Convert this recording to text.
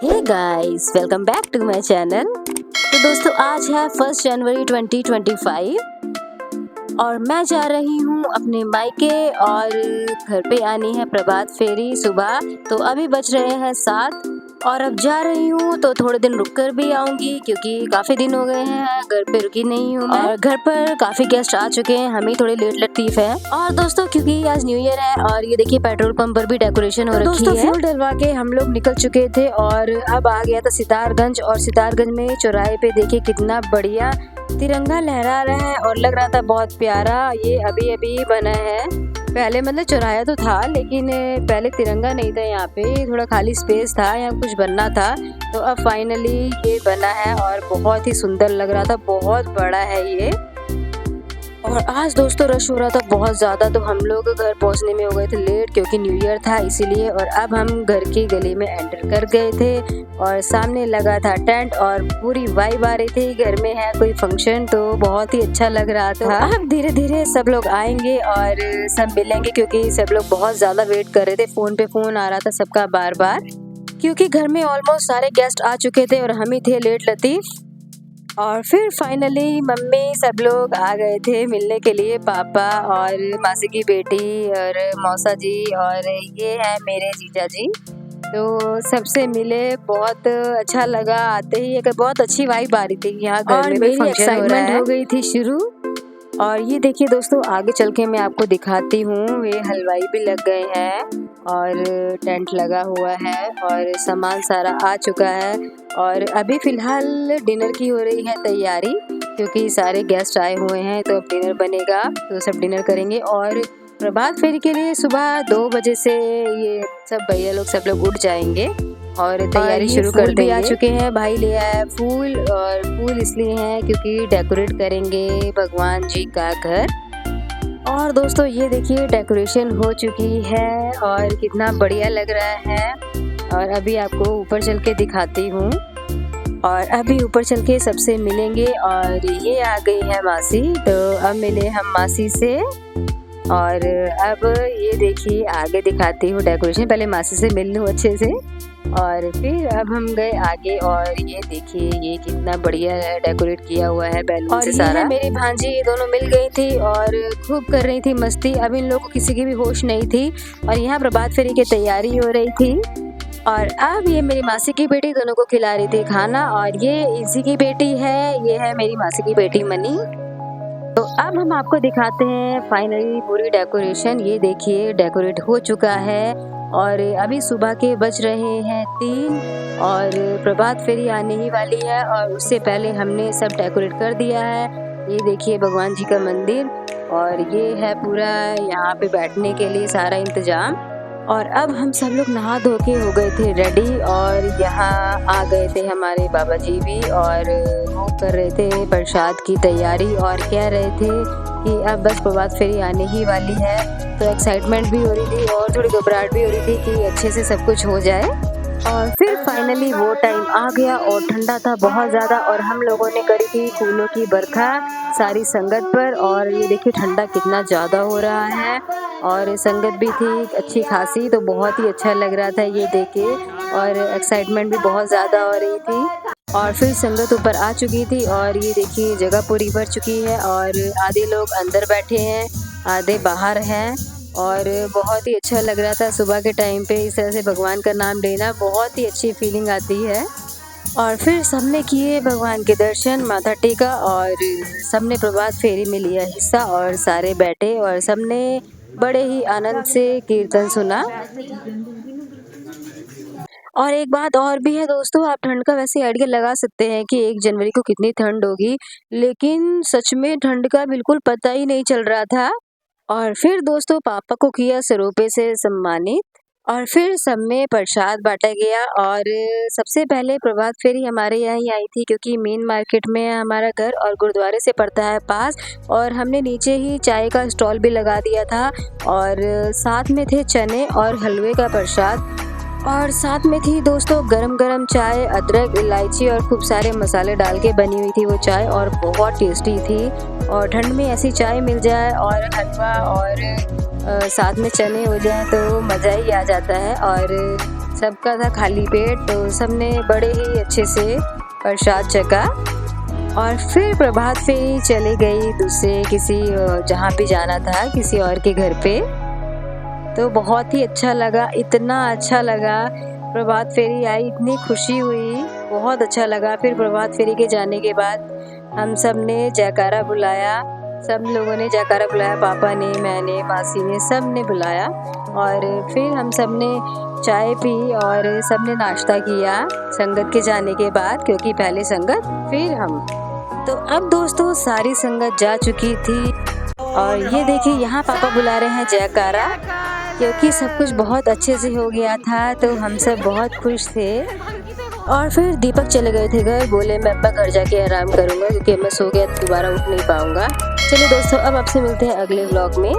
Hey guys, welcome back to my channel. तो दोस्तों, आज है 1 जनवरी 2025 और मैं जा रही हूँ अपने मायके और घर पे आनी है प्रभात फेरी सुबह। तो अभी बज रहे हैं 7 और अब जा रही हूँ तो थोड़े दिन रुक कर भी आऊँगी क्योंकि काफ़ी दिन हो गए हैं घर पे रुकी नहीं हूँ मैं। और घर पर काफ़ी गेस्ट आ चुके हैं, हम ही थोड़े लेट लतीफ हैं। और दोस्तों, क्योंकि आज न्यू ईयर है और ये देखिए पेट्रोल पंप पर भी डेकोरेशन हो रखी है। दोस्तों, फ्यूल डलवा के हम लोग निकल चुके थे और अब आ गया था सितारगंज। और सितारगंज में चौराहे पे देखिए कितना बढ़िया तिरंगा लहरा रहा है और लग रहा था बहुत प्यारा। ये अभी अभी बना है, पहले मतलब चौराहा तो था लेकिन पहले तिरंगा नहीं था, यहाँ पे थोड़ा खाली स्पेस था, यहाँ कुछ बनना था। तो अब फाइनली ये बना है और बहुत ही सुंदर लग रहा था, बहुत बड़ा है ये। और आज दोस्तों रश हो रहा था बहुत ज़्यादा, तो हम लोग घर पहुंचने में हो गए थे लेट क्योंकि न्यू ईयर था इसीलिए। और अब हम घर की गली में एंटर कर गए थे और सामने लगा था टेंट और पूरी वाइब आ रही थी, घर में है कोई फंक्शन, तो बहुत ही अच्छा लग रहा था। अब धीरे धीरे सब लोग आएंगे और सब मिलेंगे क्योंकि सब लोग बहुत ज़्यादा वेट कर रहे थे। फ़ोन पे फ़ोन आ रहा था सबका बार बार क्योंकि घर में ऑलमोस्ट सारे गेस्ट आ चुके थे और हम ही थे लेट लतीफ़। और फिर फाइनली मम्मी सब लोग आ गए थे मिलने के लिए, पापा और मासी की बेटी और मौसा जी और ये है मेरे जीजा जी। तो सबसे मिले, बहुत अच्छा लगा आते ही, एक बहुत अच्छी वाइब आ रही थी यहाँ घर में। मेरी एक्साइटमेंट हो गई थी शुरू। और ये देखिए दोस्तों, आगे चल के मैं आपको दिखाती हूँ, ये हलवाई भी लग गए हैं और टेंट लगा हुआ है और सामान सारा आ चुका है। और अभी फ़िलहाल डिनर की हो रही है तैयारी क्योंकि सारे गेस्ट आए हुए हैं, तो अब डिनर बनेगा, तो सब डिनर करेंगे। और प्रभात फेरी के लिए सुबह 2 बजे से ये सब भैया लोग सब लोग उठ जाएंगे और तैयारी शुरू कर देंगे। आ चुके हैं, भाई ले आया फूल, और फूल इसलिए हैं क्योंकि डेकोरेट करेंगे भगवान जी का घर। और दोस्तों ये देखिए डेकोरेशन हो चुकी है और कितना बढ़िया लग रहा है। और अभी आपको ऊपर चल के दिखाती हूँ और अभी ऊपर चल के सबसे मिलेंगे। और ये आ गई है मासी, तो अब मिले हम मासी से। और अब ये देखिए आगे दिखाती हूँ डेकोरेशन, पहले मासी से मिल लूँ अच्छे से और फिर अब हम गए आगे। और ये देखिए ये कितना बढ़िया डेकोरेट किया हुआ है बैलून से सारा। मेरी भांजी ये दोनों मिल गई थी और खूब कर रही थी मस्ती। अब इन लोगों को किसी की भी होश नहीं थी और यहाँ प्रभात फेरी की तैयारी हो रही थी। और अब ये मेरी मासी की बेटी दोनों को खिला रही थी खाना। और ये इसी की बेटी है, ये है मेरी मासी की बेटी मनी। तो अब हम आपको दिखाते हैं फाइनली पूरी डेकोरेशन। ये देखिए डेकोरेट हो चुका है और अभी सुबह के बज रहे हैं 3 और प्रभात फेरी आने ही वाली है। और उससे पहले हमने सब डेकोरेट कर दिया है। ये देखिए भगवान जी का मंदिर और ये है पूरा यहाँ पे बैठने के लिए सारा इंतजाम। और अब हम सब लोग नहा धो के हो गए थे रेडी और यहाँ आ गए थे हमारे बाबा जी भी और वो कर रहे थे प्रसाद की तैयारी और कह रहे थे कि अब बस प्रभात फेरी आने ही वाली है। तो एक्साइटमेंट भी हो रही थी और थोड़ी घबराहट भी हो रही थी कि अच्छे से सब कुछ हो जाए। और फिर फाइनली वो टाइम आ गया और ठंडा था बहुत ज़्यादा और हम लोगों ने करी थी फूलों की बरखा सारी संगत पर। और ये देखिए ठंडा कितना ज़्यादा हो रहा है और संगत भी थी अच्छी खासी, तो बहुत ही अच्छा लग रहा था ये देख के और एक्साइटमेंट भी बहुत ज़्यादा हो रही थी। और फिर संगत ऊपर आ चुकी थी और ये देखिए जगह पूरी भर चुकी है और आधे लोग अंदर बैठे हैं, आधे बाहर हैं। और बहुत ही अच्छा लग रहा था सुबह के टाइम पे इस तरह से भगवान का नाम लेना, बहुत ही अच्छी फीलिंग आती है। और फिर सबने किए भगवान के दर्शन, माथा टेका और सबने प्रभात फेरी में लिया हिस्सा और सारे बैठे और सबने बड़े ही आनंद से कीर्तन सुना। और एक बात और भी है दोस्तों, आप ठंड का वैसे आइडिया लगा सकते हैं कि 1 जनवरी को कितनी ठंड होगी, लेकिन सच में ठंड का बिल्कुल पता ही नहीं चल रहा था। और फिर दोस्तों पापा को किया सरोपे से सम्मानित और फिर सब में प्रसाद बांटा गया। और सबसे पहले प्रभात फेरी हमारे यहाँ ही आई थी क्योंकि मेन मार्केट में है हमारा घर और गुरुद्वारे से पड़ता है पास। और हमने नीचे ही चाय का स्टॉल भी लगा दिया था और साथ में थे चने और हलवे का प्रसाद और साथ में थी दोस्तों गरम गरम चाय, अदरक, इलायची और खूब सारे मसाले डाल के बनी हुई थी वो चाय और बहुत टेस्टी थी। और ठंड में ऐसी चाय मिल जाए और हलवा और साथ में चने हो जाए तो मज़ा ही आ जाता है। और सबका था खाली पेट, तो सबने बड़े ही अच्छे से प्रसाद चखा। और फिर प्रभात फेरी चली गई दूसरे किसी जहाँ भी जाना था किसी और के घर पे। तो बहुत ही अच्छा लगा, इतना अच्छा लगा। प्रभात फेरी आई, इतनी खुशी हुई, बहुत अच्छा लगा। फिर प्रभात फेरी के जाने के बाद हम सब ने जयकारा बुलाया, सब लोगों ने जयकारा बुलाया, पापा ने, मैंने, मासी ने, सब ने बुलाया। और फिर हम सब ने चाय पी और सब ने नाश्ता किया संगत के जाने के बाद, क्योंकि पहले संगत फिर हम। तो अब दोस्तों सारी संगत जा चुकी थी और ये देखिए यहाँ पापा बुला रहे हैं जयकारा, क्योंकि सब कुछ बहुत अच्छे से हो गया था। तो हम सब बहुत खुश थे। और फिर दीपक चले गए थे घर, बोले मैं अपना घर जाके आराम करूँगा क्योंकि मैं सो गया दोबारा उठ नहीं पाऊँगा। चलिए दोस्तों अब आपसे मिलते हैं अगले व्लॉग में।